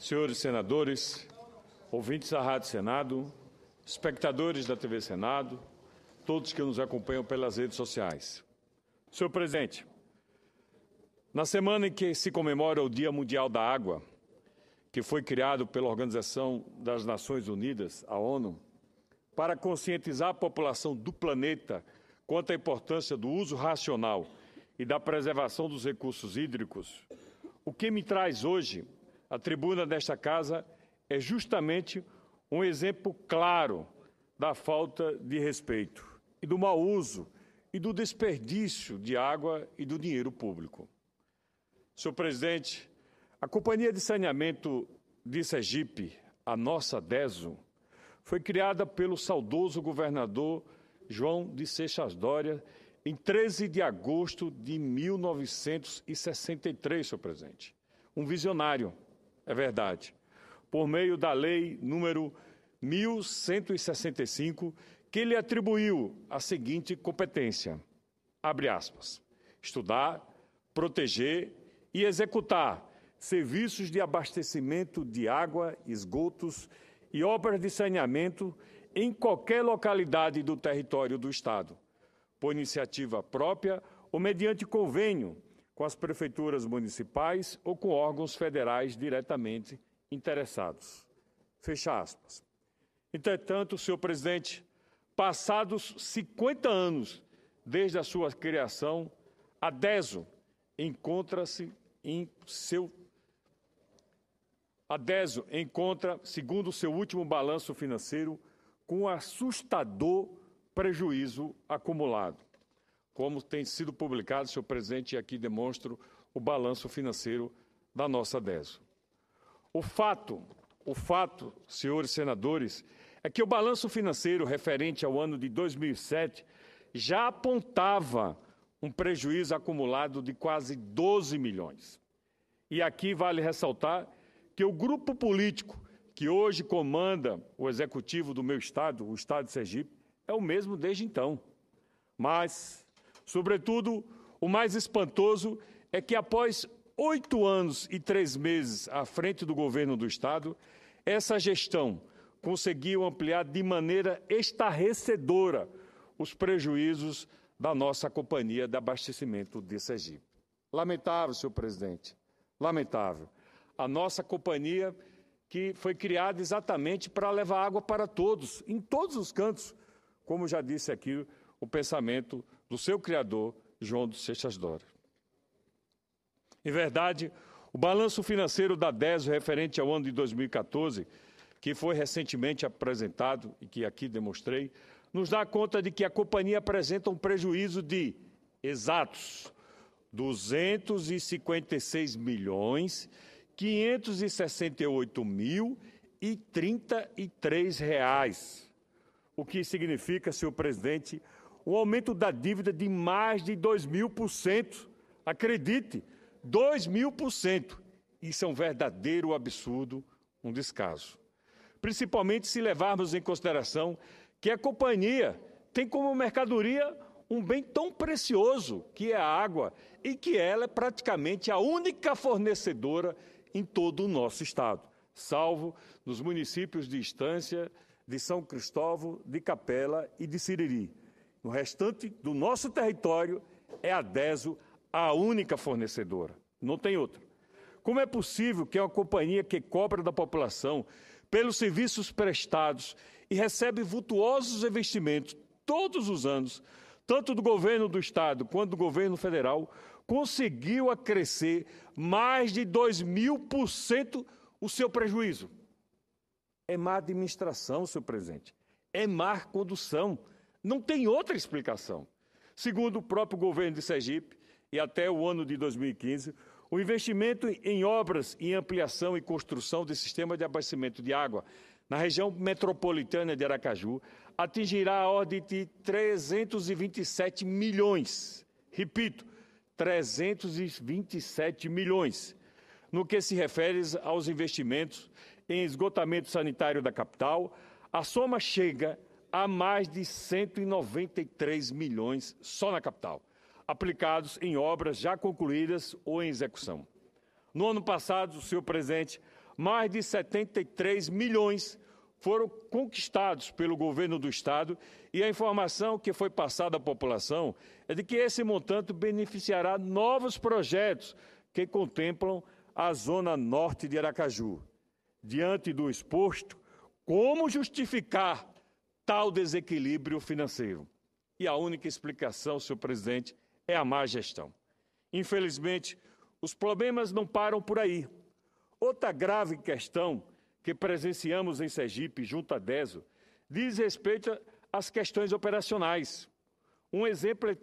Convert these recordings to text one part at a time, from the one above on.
senhores senadores, ouvintes da Rádio Senado, espectadores da TV Senado, todos que nos acompanham pelas redes sociais. Senhor presidente, na semana em que se comemora o Dia Mundial da Água, que foi criado pela Organização das Nações Unidas, a ONU, para conscientizar a população do planeta quanto à importância do uso racional e da preservação dos recursos hídricos, o que me traz hoje à tribuna desta Casa é justamente um exemplo claro da falta de respeito e do mau uso e do desperdício de água e do dinheiro público. Senhor presidente, a Companhia de Saneamento de Sergipe, a nossa DESO, foi criada pelo saudoso governador João de Seixas Dória em 13 de agosto de 1963, senhor presidente. Um visionário, é verdade, por meio da lei número 1165, que lhe atribuiu a seguinte competência, abre aspas, estudar, proteger e executar serviços de abastecimento de água, esgotos e obras de saneamento em qualquer localidade do território do Estado, por iniciativa própria ou mediante convênio com as prefeituras municipais ou com órgãos federais diretamente interessados. Fecha aspas. Entretanto, senhor presidente, passados 50 anos desde a sua criação, a DESO encontra, segundo o seu último balanço financeiro, com um assustador prejuízo acumulado, como tem sido publicado, senhor presidente, e aqui demonstro o balanço financeiro da nossa DESO. O fato, senhores senadores, é que o balanço financeiro referente ao ano de 2007 já apontava um prejuízo acumulado de quase 12 milhões. E aqui vale ressaltar que o grupo político que hoje comanda o executivo do meu estado, o estado de Sergipe, é o mesmo desde então. Mas, sobretudo, o mais espantoso é que após 8 anos e 3 meses à frente do governo do estado, essa gestão conseguiu ampliar de maneira estarrecedora os prejuízos da nossa Companhia de Abastecimento de Sergipe. Lamentável, senhor presidente, lamentável. A nossa companhia que foi criada exatamente para levar água para todos, em todos os cantos, como já disse aqui o pensamento do seu criador, João de Seixas Dória. Em verdade, o balanço financeiro da DESO referente ao ano de 2014, que foi recentemente apresentado e que aqui demonstrei, nos dá conta de que a companhia apresenta um prejuízo de exatos 256 milhões 568.033 reais, o que significa, senhor presidente, um aumento da dívida de mais de 2.000%. Acredite, 2.000%. Isso é um verdadeiro absurdo, um descaso. Principalmente se levarmos em consideração que a companhia tem como mercadoria um bem tão precioso, que é a água, e que ela é praticamente a única fornecedora em todo o nosso estado, salvo nos municípios de Estância, de São Cristóvão, de Capela e de Siriri. No restante do nosso território, é a DESO a única fornecedora, não tem outra. Como é possível que uma companhia que cobra da população pelos serviços prestados e recebe vultuosos investimentos todos os anos, tanto do governo do estado quanto do governo federal, conseguiu acrescer mais de 2.000% o seu prejuízo? É má administração, senhor presidente. É má condução. Não tem outra explicação. Segundo o próprio governo de Sergipe, e até o ano de 2015, o investimento em obras em ampliação e construção de sistema de abastecimento de água na região metropolitana de Aracaju atingirá a ordem de 327 milhões. Repito, 327 milhões, no que se refere aos investimentos em esgotamento sanitário da capital, a soma chega a mais de 193 milhões só na capital, aplicados em obras já concluídas ou em execução. No ano passado, senhor presidente, mais de 73 milhões foram conquistados pelo governo do Estado e a informação que foi passada à população é de que esse montante beneficiará novos projetos que contemplam a zona norte de Aracaju. Diante do exposto, como justificar tal desequilíbrio financeiro? E a única explicação, senhor presidente, é a má gestão. Infelizmente, os problemas não param por aí. Outra grave questão que presenciamos em Sergipe, junto à DESO, diz respeito às questões operacionais. Um exemplo é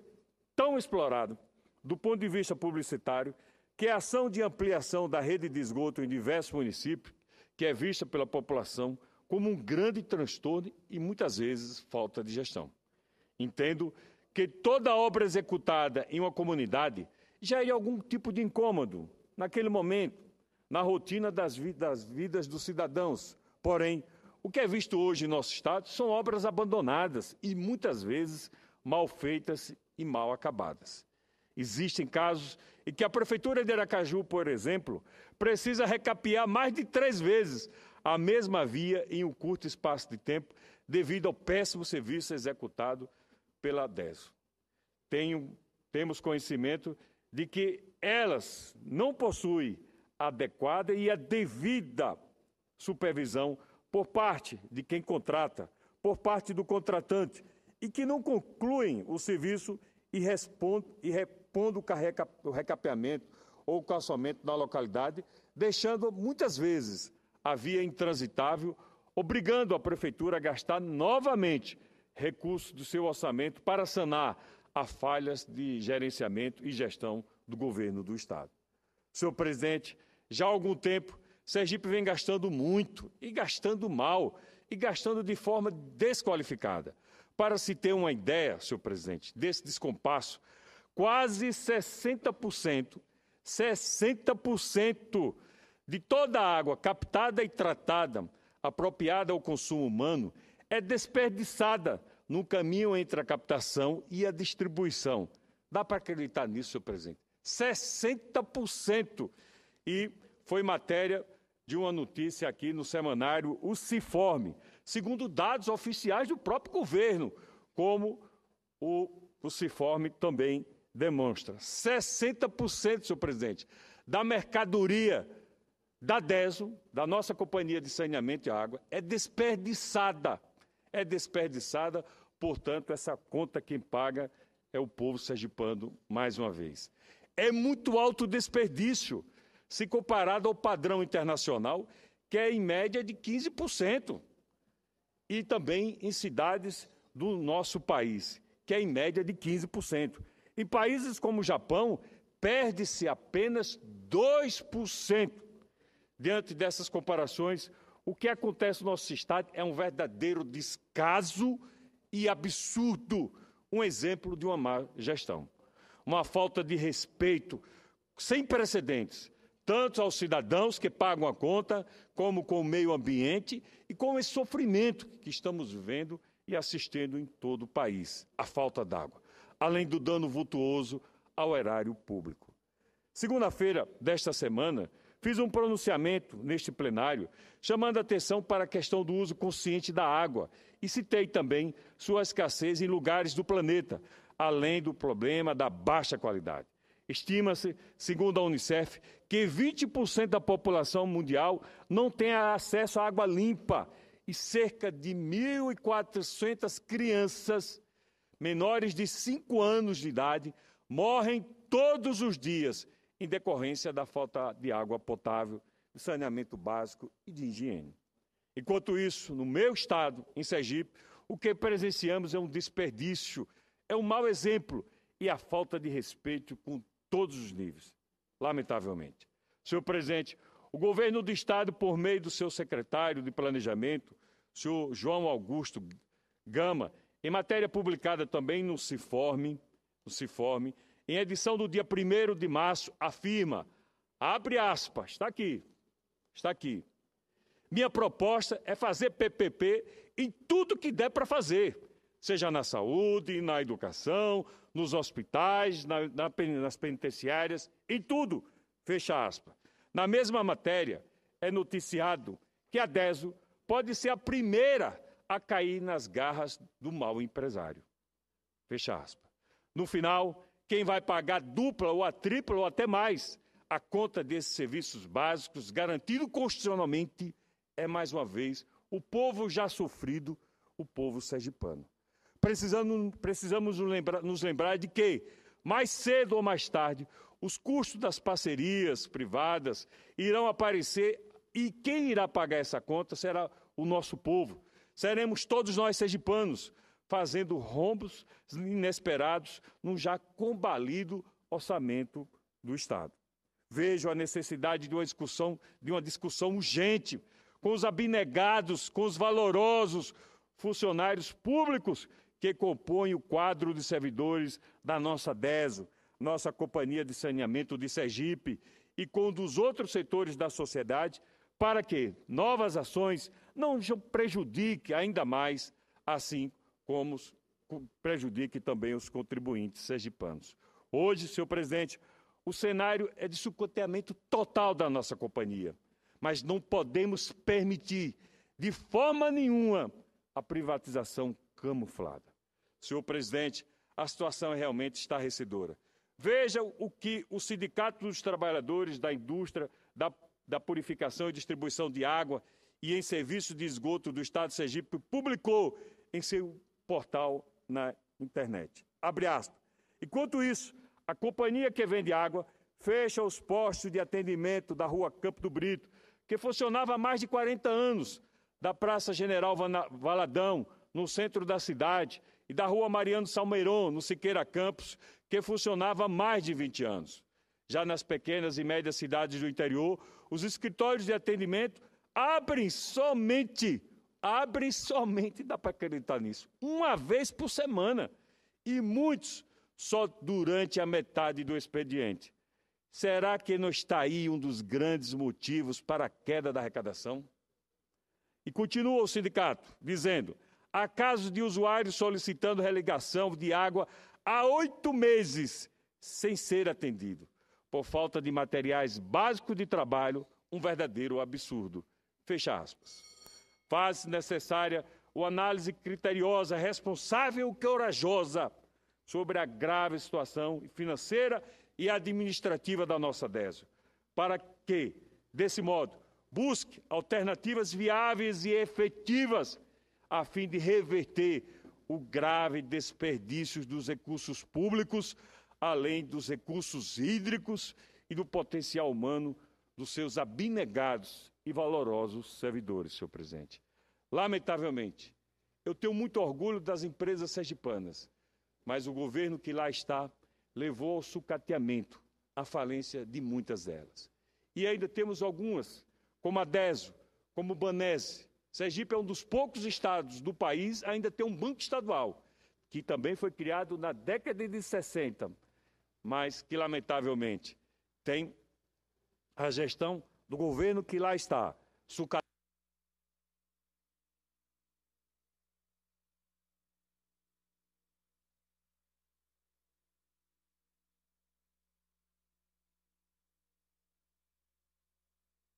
tão explorado, do ponto de vista publicitário, que é a ação de ampliação da rede de esgoto em diversos municípios, que é vista pela população como um grande transtorno e, muitas vezes, falta de gestão. Entendo que toda obra executada em uma comunidade gere algum tipo de incômodo naquele momento, na rotina das vidas dos cidadãos. Porém, o que é visto hoje em nosso Estado são obras abandonadas e, muitas vezes, mal feitas e mal acabadas. Existem casos em que a Prefeitura de Aracaju, por exemplo, precisa recapear mais de 3 vezes a mesma via em um curto espaço de tempo, devido ao péssimo serviço executado pela DESO. Temos conhecimento de que elas não possuem adequada e a devida supervisão por parte de quem contrata, por parte do contratante, e que não concluem o serviço e repondo o recapeamento ou o calçamento na localidade, deixando muitas vezes a via intransitável, obrigando a Prefeitura a gastar novamente recursos do seu orçamento para sanar as falhas de gerenciamento e gestão do governo do Estado. Senhor presidente, já há algum tempo, Sergipe vem gastando muito e gastando mal e gastando de forma desqualificada. Para se ter uma ideia, senhor presidente, desse descompasso, quase 60% de toda a água captada e tratada, apropriada ao consumo humano, é desperdiçada no caminho entre a captação e a distribuição. Dá para acreditar nisso, senhor presidente? 60%! E foi matéria de uma notícia aqui no semanário O Ciforme, segundo dados oficiais do próprio governo, como o Ciforme também demonstra. 60%, senhor presidente, da mercadoria da DESO, da nossa Companhia de Saneamento e Água, é desperdiçada. É desperdiçada, portanto, essa conta quem paga é o povo sergipano, mais uma vez. É muito alto o desperdício, se comparado ao padrão internacional, que é em média de 15%, e também em cidades do nosso país, que é em média de 15%. Em países como o Japão, perde-se apenas 2%. Diante dessas comparações, o que acontece no nosso Estado é um verdadeiro descaso e absurdo, um exemplo de uma má gestão. Uma falta de respeito sem precedentes, tanto aos cidadãos que pagam a conta, como com o meio ambiente e com esse sofrimento que estamos vivendo e assistindo em todo o país, a falta d'água, além do dano vultuoso ao erário público. Segunda-feira desta semana, fiz um pronunciamento neste plenário, chamando a atenção para a questão do uso consciente da água e citei também sua escassez em lugares do planeta, além do problema da baixa qualidade. Estima-se, segundo a Unicef, que 20% da população mundial não tem acesso à água limpa e cerca de 1.400 crianças menores de 5 anos de idade morrem todos os dias em decorrência da falta de água potável, de saneamento básico e de higiene. Enquanto isso, no meu estado, em Sergipe, o que presenciamos é um desperdício, é um mau exemplo e a falta de respeito com todos os níveis, lamentavelmente. Senhor presidente, o governo do Estado, por meio do seu secretário de Planejamento, senhor João Augusto Gama, em matéria publicada também no Ciforme, em edição do dia 1º de março, afirma, abre aspas, está aqui, minha proposta é fazer PPP em tudo que der para fazer, seja na saúde, na educação, nos hospitais, nas penitenciárias, em tudo, fecha aspas. Na mesma matéria, é noticiado que a DESO pode ser a primeira a cair nas garras do mau empresário. Fecha aspas. No final, quem vai pagar dupla ou a tripla ou até mais a conta desses serviços básicos, garantido constitucionalmente, é, mais uma vez, o povo já sofrido, o povo sergipano. Precisamos nos lembrar de que, mais cedo ou mais tarde, os custos das parcerias privadas irão aparecer e quem irá pagar essa conta será o nosso povo. Seremos todos nós sergipanos, fazendo rombos inesperados num já combalido orçamento do Estado. Vejo a necessidade de uma discussão urgente com os abnegados, com os valorosos funcionários públicos que compõem o quadro de servidores da nossa DESO, nossa Companhia de Saneamento de Sergipe, e com dos outros setores da sociedade, para que novas ações não prejudiquem ainda mais, assim como prejudique também os contribuintes sergipanos. Hoje, senhor presidente, o cenário é de esgotamento total da nossa companhia, mas não podemos permitir, de forma nenhuma, a privatização camuflada. Senhor presidente, a situação realmente estarrecedora. Veja o que o Sindicato dos Trabalhadores da Indústria da Purificação e Distribuição de Água e em Serviço de Esgoto do Estado de Sergipe publicou em seu portal na internet. Abre aspas. Enquanto isso, a companhia que vende água fecha os postos de atendimento da Rua Campo do Brito, que funcionava há mais de 40 anos, da Praça General Valadão, no centro da cidade, e da Rua Mariano Salmeiron, no Siqueira Campos, que funcionava há mais de 20 anos. Já nas pequenas e médias cidades do interior, os escritórios de atendimento abrem somente, dá para acreditar nisso, uma vez por semana, e muitos só durante a metade do expediente. Será que não está aí um dos grandes motivos para a queda da arrecadação? E continua o sindicato, dizendo: há casos de usuários solicitando religação de água há 8 meses sem ser atendido, por falta de materiais básicos de trabalho, um verdadeiro absurdo. Fecha aspas. Faz necessária uma análise criteriosa, responsável e corajosa sobre a grave situação financeira e administrativa da nossa DESO, para que, desse modo, busque alternativas viáveis e efetivas a fim de reverter o grave desperdício dos recursos públicos, além dos recursos hídricos e do potencial humano dos seus abnegados e valorosos servidores, senhor presidente. Lamentavelmente, eu tenho muito orgulho das empresas sergipanas, mas o governo que lá está levou ao sucateamento, à falência de muitas delas. E ainda temos algumas, como a DESO, como o Banese. Sergipe é um dos poucos estados do país a ainda ter um banco estadual, que também foi criado na década de 60, mas que, lamentavelmente, tem a gestão do governo que lá está, sucateando